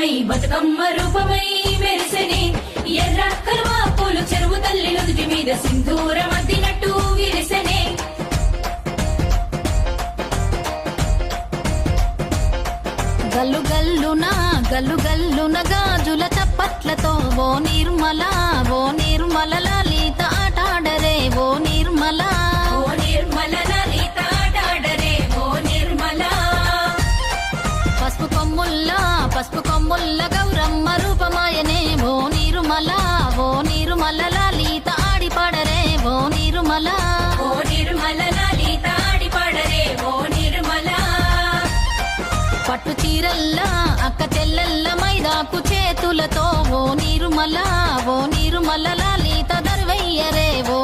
రూపమై బతుకమ్మ రూపమై మెరిసెనే ఎర్ర కలువ పూలు చెరువు తల్లి నుదుటి మీద సింధూరం అద్దినట్టు విరిసెనే గల్లు గల్లున గాజుల చప్పట్లతో ఓ నిర్మల లలిత ఆటాడరే ఓ నిర్మల లలిత ఆటాడరే ఓ నిర్మల పసుపు కొమ్ముల్ల గౌరమ్మ రూపమాయనే ఓ నిర్మల లలిత ఆడిపాడరే ఓ నిర్మల లలిత ఆడిపాడరే ఓ నిర్మల పట్టు చీరల్లా అక్క చెల్లెల్ల మైదాకు చేతులతో ఓ నిర్మల లలిత దర్వయ్యరే ఓ